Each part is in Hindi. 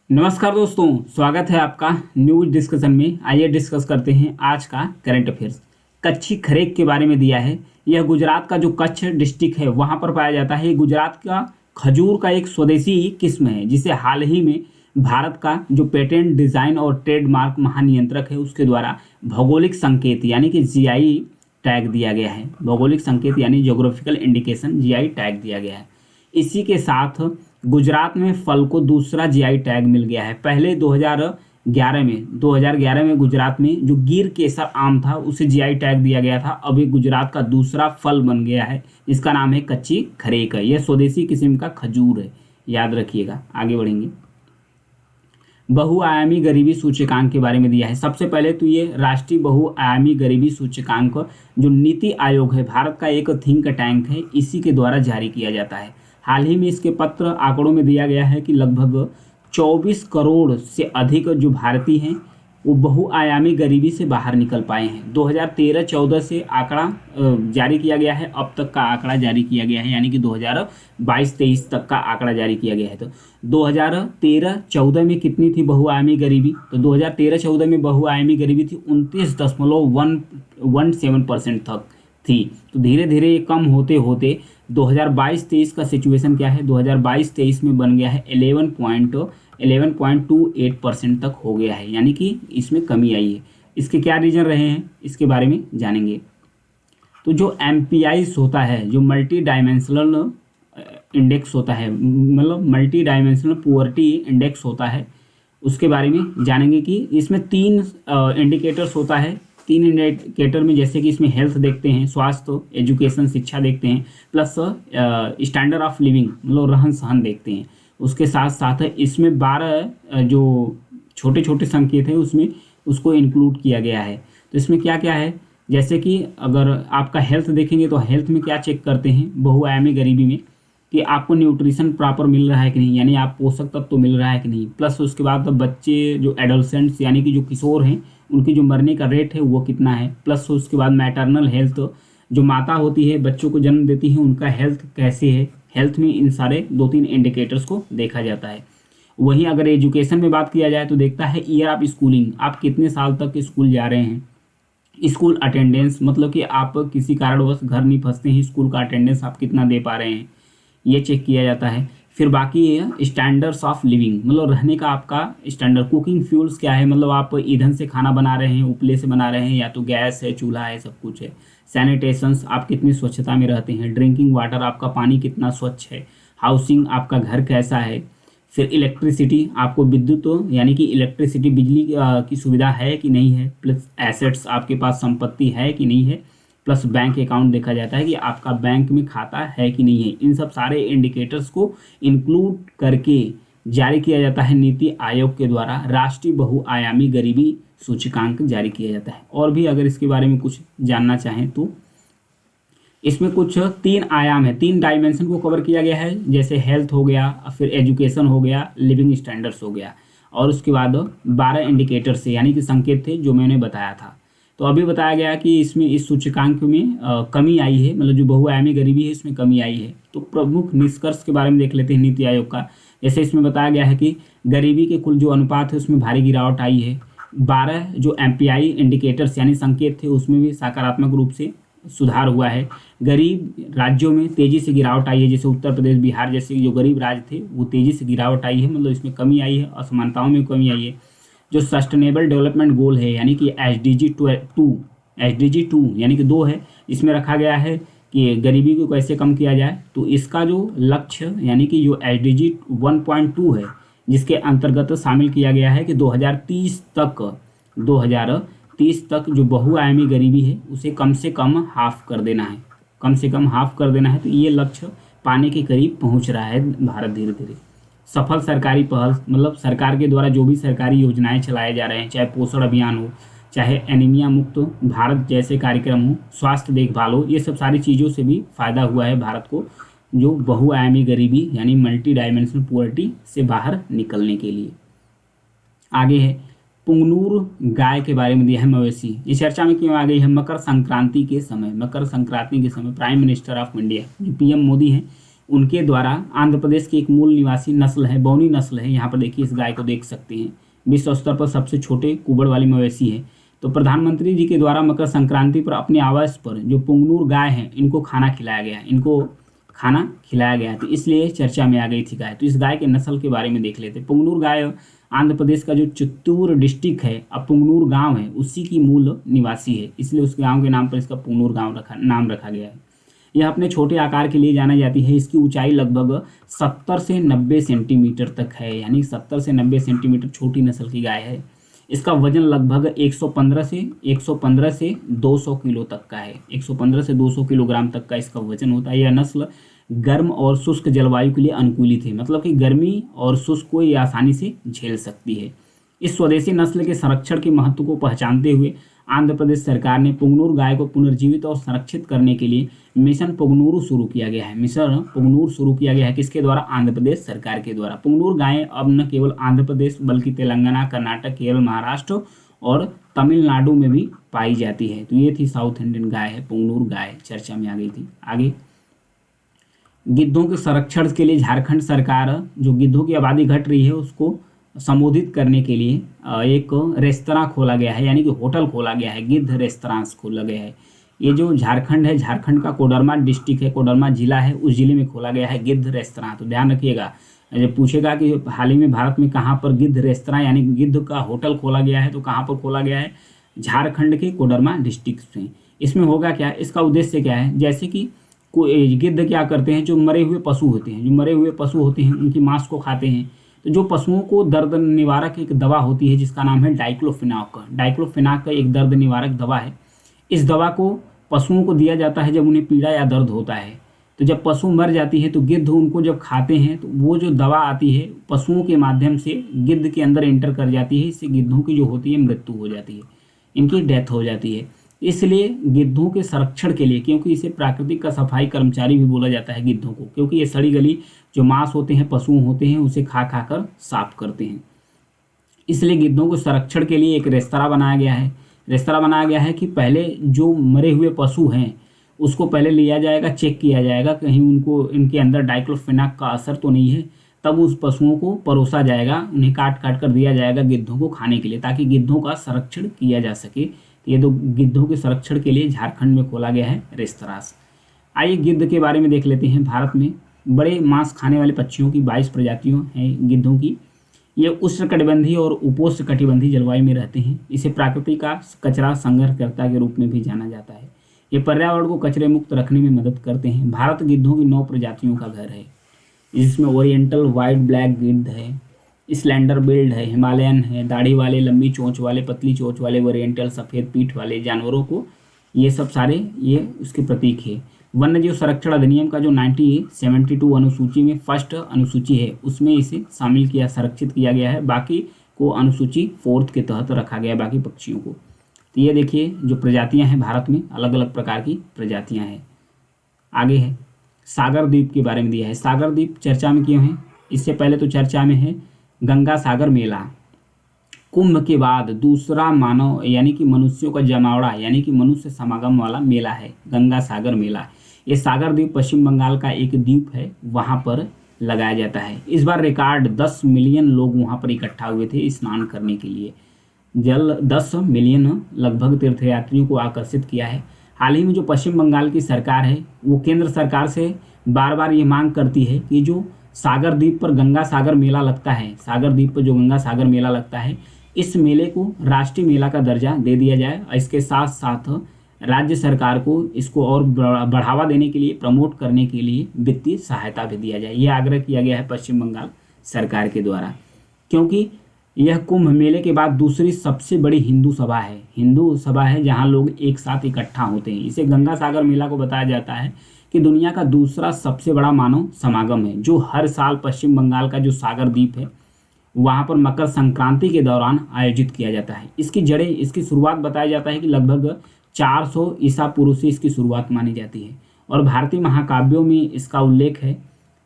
नमस्कार दोस्तों, स्वागत है आपका न्यूज डिस्कशन में। आइए डिस्कस करते हैं आज का करंट अफेयर्स। कच्ची खरेक के बारे में दिया है। यह गुजरात का जो कच्छ डिस्ट्रिक्ट है वहां पर पाया जाता है। गुजरात का खजूर का एक स्वदेशी किस्म है जिसे हाल ही में भारत का जो पेटेंट डिजाइन और ट्रेडमार्क महानियंत्रक है उसके द्वारा भौगोलिक संकेत यानी कि जीआई टैग दिया गया है। भौगोलिक संकेत यानी ज्योग्राफिकल इंडिकेशन जीआई टैग दिया गया है। इसी के साथ गुजरात में फल को दूसरा जीआई टैग मिल गया है। पहले 2011 में गुजरात में जो गिर केसर आम था उसे जीआई टैग दिया गया था। अभी गुजरात का दूसरा फल बन गया है जिसका नाम है कच्ची खरेक है। यह स्वदेशी किस्म का खजूर है, याद रखिएगा। आगे बढ़ेंगे। बहुआयामी गरीबी सूचकांक के बारे में दिया है। सबसे पहले तो ये राष्ट्रीय बहुआयामी गरीबी सूचकांक जो नीति आयोग है, भारत का एक थिंक टैंक है, इसी के द्वारा जारी किया जाता है। हाल ही में इसके पत्र आंकड़ों में दिया गया है कि लगभग 24 करोड़ से अधिक जो भारतीय हैं वो बहुआयामी गरीबी से बाहर निकल पाए हैं। 2013-14 से आंकड़ा जारी किया गया है, अब तक का आंकड़ा जारी किया गया है, यानी कि 2022-23 तक का आंकड़ा जारी किया गया है। तो 2013-14 में कितनी थी बहुआयामी गरीबी? तो 2013-14 में बहुआयामी गरीबी थी 29.17% तक थी। तो धीरे धीरे ये कम होते होते 2022-23 का सिचुएशन क्या है? 2022-23 में बन गया है 11.28% तक हो गया है, यानी कि इसमें कमी आई है। इसके क्या रीजन रहे हैं इसके बारे में जानेंगे। तो जो एमपीआई होता है, जो मल्टी डायमेंशनल इंडेक्स होता है, मतलब मल्टी डायमेंशनल पुअर्टी इंडेक्स होता है, उसके बारे में जानेंगे कि इसमें 3 इंडिकेटर्स होता है। 3 इंडिकेटर में जैसे कि इसमें हेल्थ देखते हैं, स्वास्थ्य, एजुकेशन, शिक्षा देखते हैं, प्लस स्टैंडर्ड ऑफ लिविंग मतलब रहन सहन देखते हैं। उसके साथ साथ इसमें 12 जो छोटे छोटे संकेत हैं उसमें उसको इंक्लूड किया गया है। तो इसमें क्या क्या है, जैसे कि अगर आपका हेल्थ देखेंगे तो हेल्थ में क्या चेक करते हैं बहुआयामी गरीबी में कि आपको न्यूट्रिशन प्रॉपर मिल रहा है कि नहीं, यानी आप पोषक तत्व तो मिल रहा है कि नहीं। प्लस उसके बाद बच्चे जो एडोलसेंट्स यानी कि जो किशोर हैं उनकी जो मरने का रेट है वो कितना है। प्लस उसके बाद मैटरनल हेल्थ, जो माता होती है बच्चों को जन्म देती है उनका हेल्थ कैसे है। हेल्थ में इन सारे 2-3 इंडिकेटर्स को देखा जाता है। वहीं अगर एजुकेशन में बात किया जाए तो देखता है ईयर ऑफ स्कूलिंग, आप कितने साल तक स्कूल जा रहे हैं। स्कूल अटेंडेंस, मतलब कि आप किसी कारणवश घर नहीं फंसते हैं, स्कूल का अटेंडेंस आप कितना दे पा रहे हैं, ये चेक किया जाता है। फिर बाकी है स्टैंडर्ड्स ऑफ लिविंग, मतलब रहने का आपका स्टैंडर्ड। कुकिंग फ्यूल्स क्या है, मतलब आप ईंधन से खाना बना रहे हैं, उपले से बना रहे हैं, या तो गैस है, चूल्हा है, सब कुछ है। सैनिटेशंस, आप कितनी स्वच्छता में रहते हैं। ड्रिंकिंग वाटर, आपका पानी कितना स्वच्छ है। हाउसिंग, आपका घर कैसा है। फिर इलेक्ट्रिसिटी, आपको विद्युत यानी कि इलेक्ट्रिसिटी बिजली की सुविधा है कि नहीं है। प्लस एसेट्स, आपके पास संपत्ति है कि नहीं है। प्लस बैंक अकाउंट देखा जाता है कि आपका बैंक में खाता है कि नहीं है। इन सब सारे इंडिकेटर्स को इंक्लूड करके जारी किया जाता है नीति आयोग के द्वारा। राष्ट्रीय बहुआयामी गरीबी सूचकांक जारी किया जाता है। और भी अगर इसके बारे में कुछ जानना चाहें तो इसमें कुछ 3 आयाम है, 3 डायमेंशन को कवर किया गया है, जैसे हेल्थ हो गया, फिर एजुकेशन हो गया, लिविंग स्टैंडर्ड्स हो गया, और उसके बाद 12 इंडिकेटर्स से यानी कि संकेत थे जो मैंने बताया था। तो अभी बताया गया कि इसमें इस सूचकांक में कमी आई है, मतलब जो बहुआयामी गरीबी है इसमें कमी आई है। तो प्रमुख निष्कर्ष के बारे में देख लेते हैं नीति आयोग का। जैसे इसमें बताया गया है कि गरीबी के कुल जो अनुपात है उसमें भारी गिरावट आई है। 12 जो एमपीआई इंडिकेटर्स यानी संकेत थे उसमें भी सकारात्मक रूप से सुधार हुआ है। गरीब राज्यों में तेजी से गिरावट आई है, जैसे उत्तर प्रदेश, बिहार जैसे जो गरीब राज्य थे वो तेजी से गिरावट आई है, मतलब इसमें कमी आई है। असमानताओं में कमी आई है। जो सस्टेनेबल डेवलपमेंट गोल है यानी कि एसडीजी 2 यानी कि 2 है, इसमें रखा गया है कि गरीबी को कैसे कम किया जाए। तो इसका जो लक्ष्य यानी कि जो एसडीजी 1.2 है जिसके अंतर्गत शामिल किया गया है कि 2030 तक जो बहुआयामी गरीबी है उसे कम से कम हाफ कर देना है, कम से कम हाफ कर देना है। तो ये लक्ष्य पाने के करीब पहुंच रहा है भारत धीरे धीरे। सफल सरकारी पहल, मतलब सरकार के द्वारा जो भी सरकारी योजनाएं चलाए जा रहे हैं, चाहे पोषण अभियान हो, चाहे एनीमिया मुक्त भारत जैसे कार्यक्रम हो, स्वास्थ्य देखभाल हो, ये सब सारी चीज़ों से भी फायदा हुआ है भारत को, जो बहुआयामी गरीबी यानी मल्टी डायमेंशनल पुअर्टी से बाहर निकलने के लिए। आगे है पुंगनूर गाय के बारे में दिया है, मवेशी। ये चर्चा में क्यों आ गई है? मकर संक्रांति के समय प्राइम मिनिस्टर ऑफ इंडिया जो पीएम मोदी हैं उनके द्वारा आंध्र प्रदेश की एक मूल निवासी नस्ल है, बौनी नस्ल है। यहाँ पर देखिए इस गाय को देख सकते हैं, विश्व स्तर पर सबसे छोटे कुबड़ वाली मवेशी है। तो प्रधानमंत्री जी के द्वारा मकर संक्रांति पर अपने आवास पर जो पुंगनूर गाय हैं इनको खाना खिलाया गया, इनको खाना खिलाया गया, तो इसलिए चर्चा में आ गई थी गाय। तो इस गाय के नस्ल के बारे में देख लेते हैं। पुंगनूर गाय आंध्र प्रदेश का जो चित्तूर डिस्ट्रिक्ट है, अब पुंगनूर गांव है, उसी की मूल निवासी है, इसलिए उस गांव के नाम पर इसका पुंगनूर गांव नाम रखा गया है। यह अपने छोटे आकार के लिए जाना जाती है। इसकी ऊंचाई लगभग 70 से 90 सेंटीमीटर तक है, यानी 70 से 90 सेंटीमीटर छोटी नस्ल की गाय है। इसका वजन लगभग 115 से 200 किलो तक का है। 115 से 200 किलोग्राम तक का इसका वजन होता है। यह नस्ल गर्म और शुष्क जलवायु के लिए अनुकूलित है, मतलब कि गर्मी और शुष्क को ये आसानी से झेल सकती है। इस स्वदेशी नस्ल के संरक्षण के महत्व को पहचानते हुए आंध्र प्रदेश सरकार ने पुंगनूर गाय को पुनर्जीवित और संरक्षित करने के लिए मिशन पुंगनूर शुरू किया गया है। मिशन पुंगनूर शुरू किया गया है किसके द्वारा? आंध्र प्रदेश सरकार के द्वारा। पुंगनूर गायें अब न केवल आंध्र प्रदेश बल्कि तेलंगाना, कर्नाटक, केरल, महाराष्ट्र और तमिलनाडु में भी पाई जाती है। तो ये थी साउथ इंडियन गाय है, पुंगनूर गाय चर्चा में आ गई थी। आगे गिद्धों के संरक्षण के लिए झारखंड सरकार जो गिद्धों की आबादी घट रही है उसको संबोधित करने के लिए एक रेस्तरां खोला गया है, यानी कि होटल खोला गया है, गिद्ध रेस्तरांस खोला गया है। ये जो झारखंड है, झारखंड का कोडरमा डिस्ट्रिक्ट है, कोडरमा जिला है, उस जिले में खोला गया है गिद्ध रेस्तरां। तो ध्यान रखिएगा, जब पूछेगा कि हाल ही में भारत में कहाँ पर गिद्ध रेस्तरां यानी गिद्ध का होटल खोला गया है, तो कहाँ पर खोला गया है? झारखंड के कोडरमा डिस्ट्रिक्ट में। इसमें होगा क्या, इसका उद्देश्य क्या है? जैसे कि गिद्ध क्या करते हैं, जो मरे हुए पशु होते हैं उनकी मांस को खाते हैं। तो जो पशुओं को दर्द निवारक एक दवा होती है जिसका नाम है डाइक्लोफिनाक। डाइक्लोफिनाक का एक दर्द निवारक दवा है। इस दवा को पशुओं को दिया जाता है जब उन्हें पीड़ा या दर्द होता है। तो जब पशु मर जाती है तो गिद्ध उनको जब खाते हैं तो वो जो दवा आती है पशुओं के माध्यम से गिद्ध के अंदर एंटर कर जाती है। इससे गिद्धों की जो होती है मृत्यु हो जाती है, इनकी डेथ हो जाती है। इसलिए गिद्धों के संरक्षण के लिए, क्योंकि इसे प्राकृतिक का सफाई कर्मचारी भी बोला जाता है गिद्धों को, क्योंकि ये सड़ी गली जो मांस होते हैं, पशु होते हैं, उसे खा खा कर साफ करते हैं। इसलिए गिद्धों को संरक्षण के लिए एक रेस्तरां बनाया गया है कि पहले जो मरे हुए पशु हैं उसको पहले लिया जाएगा, चेक किया जाएगा कहीं उनको इनके अंदर डाइक्लोफिनाक का असर तो नहीं है, तब उस पशुओं को परोसा जाएगा, उन्हें काट काट कर दिया जाएगा गिद्धों को खाने के लिए, ताकि गिद्धों का संरक्षण किया जा सके। ये दो गिद्धों के संरक्षण के लिए झारखंड में खोला गया है रेस्तरां। आइए गिद्ध के बारे में देख लेते हैं। भारत में बड़े मांस खाने वाले पक्षियों की 22 प्रजातियों हैं गिद्धों की। ये उष्णकटिबंधीय और उपोष्णकटिबंधीय जलवायु में रहते हैं। इसे प्रकृति का कचरा संग्रहकर्ता के रूप में भी जाना जाता है। ये पर्यावरण को कचरे मुक्त रखने में मदद करते हैं। भारत गिद्धों की 9 प्रजातियों का घर है, जिसमें ओरिएंटल वाइट ब्लैक गिद्ध है, स्लैंडर बिल्ड है, हिमालयन है, दाढ़ी वाले, लंबी चोंच वाले, पतली चोंच वाले, ओरिएंटल, सफ़ेद पीठ वाले जानवरों को, ये सब सारे ये उसके प्रतीक है। वन्यजीव संरक्षण अधिनियम का जो 1972 अनुसूची में फर्स्ट अनुसूची है उसमें इसे शामिल किया, संरक्षित किया गया है। बाकी को अनुसूची 4 के तहत रखा गया है, बाकी पक्षियों को। तो ये देखिए जो प्रजातियां हैं भारत में, अलग अलग प्रकार की प्रजातियां हैं। आगे है सागर द्वीप के बारे में दिया है। सागर द्वीप चर्चा में क्यों है? इससे पहले तो चर्चा में है गंगा सागर मेला। कुंभ के बाद दूसरा मानव यानी कि मनुष्यों का जमावड़ा यानी कि मनुष्य समागम वाला मेला है गंगा सागर मेला। ये सागर द्वीप पश्चिम बंगाल का एक द्वीप है, वहाँ पर लगाया जाता है। इस बार रिकॉर्ड 10 मिलियन लोग वहाँ पर इकट्ठा हुए थे स्नान करने के लिए। 10 मिलियन लगभग तीर्थयात्रियों को आकर्षित किया है। हाल ही में जो पश्चिम बंगाल की सरकार है वो केंद्र सरकार से बार बार ये मांग करती है कि जो सागर द्वीप पर गंगा सागर मेला लगता है, सागर द्वीप पर जो गंगा सागर मेला लगता है, इस मेले को राष्ट्रीय मेला का दर्जा दे दिया जाए। इसके साथ साथ राज्य सरकार को इसको और बढ़ावा देने के लिए, प्रमोट करने के लिए वित्तीय सहायता भी दिया जाए। ये आग्रह किया गया है पश्चिम बंगाल सरकार के द्वारा, क्योंकि यह कुंभ मेले के बाद दूसरी सबसे बड़ी हिंदू सभा है जहां लोग एक साथ इकट्ठा होते हैं। इसे गंगा सागर मेला को बताया जाता है कि दुनिया का दूसरा सबसे बड़ा मानव समागम है, जो हर साल पश्चिम बंगाल का जो सागर द्वीप है वहाँ पर मकर संक्रांति के दौरान आयोजित किया जाता है। इसकी जड़ें, इसकी शुरुआत बताया जाता है कि लगभग 400 ईसा पूर्व से इसकी शुरुआत मानी जाती है और भारतीय महाकाव्यों में इसका उल्लेख है।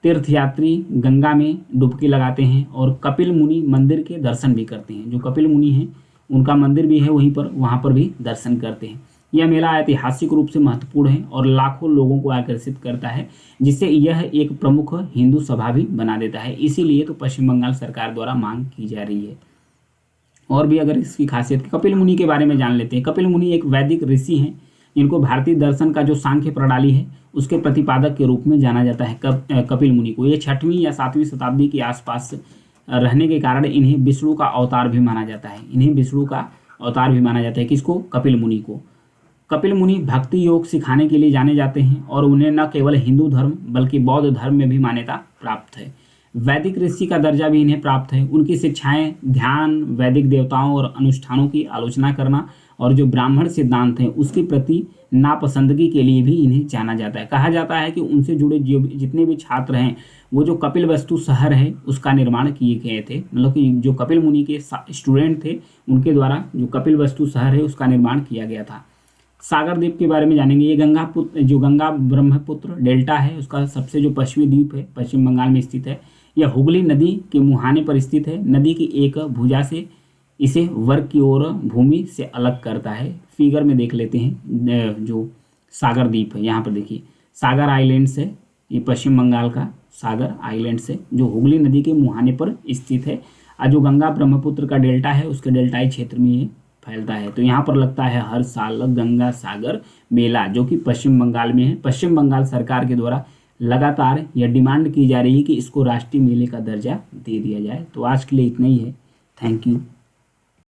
तीर्थयात्री गंगा में डुबकी लगाते हैं और कपिल मुनि मंदिर के दर्शन भी करते हैं। जो कपिल मुनि हैं उनका मंदिर भी है वहीं पर, वहाँ पर भी दर्शन करते हैं। यह मेला ऐतिहासिक रूप से महत्वपूर्ण है और लाखों लोगों को आकर्षित करता है, जिससे यह एक प्रमुख हिंदू सभा भी बना देता है। इसीलिए तो पश्चिम बंगाल सरकार द्वारा मांग की जा रही है। और भी अगर इसकी खासियत, कपिल मुनि के बारे में जान लेते हैं। कपिल मुनि एक वैदिक ऋषि हैं जिनको भारतीय दर्शन का जो सांख्य प्रणाली है उसके प्रतिपादक के रूप में जाना जाता है। कपिल मुनि को ये 6वीं या 7वीं शताब्दी के आसपास रहने के कारण इन्हें विष्णु का अवतार भी माना जाता है। इन्हें विष्णु का अवतार भी माना जाता है। किसको? कपिल मुनि को। कपिल मुनि भक्ति योग सिखाने के लिए जाने जाते हैं और उन्हें न केवल हिंदू धर्म बल्कि बौद्ध धर्म में भी मान्यता प्राप्त है। वैदिक ऋषि का दर्जा भी इन्हें प्राप्त है। उनकी शिक्षाएं ध्यान, वैदिक देवताओं और अनुष्ठानों की आलोचना करना और जो ब्राह्मण सिद्धांत है उसके प्रति नापसंदगी के लिए भी इन्हें जाना जाता है। कहा जाता है कि उनसे जुड़े जितने भी छात्र हैं वो जो कपिलवस्तु शहर है उसका निर्माण किए गए थे। मतलब कि जो कपिल मुनि के स्टूडेंट थे उनके द्वारा जो कपिलवस्तु शहर है उसका निर्माण किया गया था। सागर द्वीप के बारे में जानेंगे। ये गंगा ब्रह्मपुत्र डेल्टा है उसका सबसे जो पश्चिमी द्वीप है पश्चिम बंगाल में स्थित है। यह हुगली नदी के मुहाने पर स्थित है। नदी की एक भुजा से इसे वर्ग की ओर भूमि से अलग करता है। फिगर में देख लेते हैं जो सागर द्वीप है, यहाँ पर देखिए सागर आइलैंड्स है। ये पश्चिम बंगाल का सागर आइलैंड्स है जो हुगली नदी के मुहाने पर स्थित है। और जो गंगा ब्रह्मपुत्र का डेल्टा है उसके डेल्टाई क्षेत्र में ये फैलता है। तो यहाँ पर लगता है हर साल गंगा सागर मेला जो कि पश्चिम बंगाल में है। पश्चिम बंगाल सरकार के द्वारा लगातार यह डिमांड की जा रही है कि इसको राष्ट्रीय मेले का दर्जा दे दिया जाए। तो आज के लिए इतना ही है। Thank you.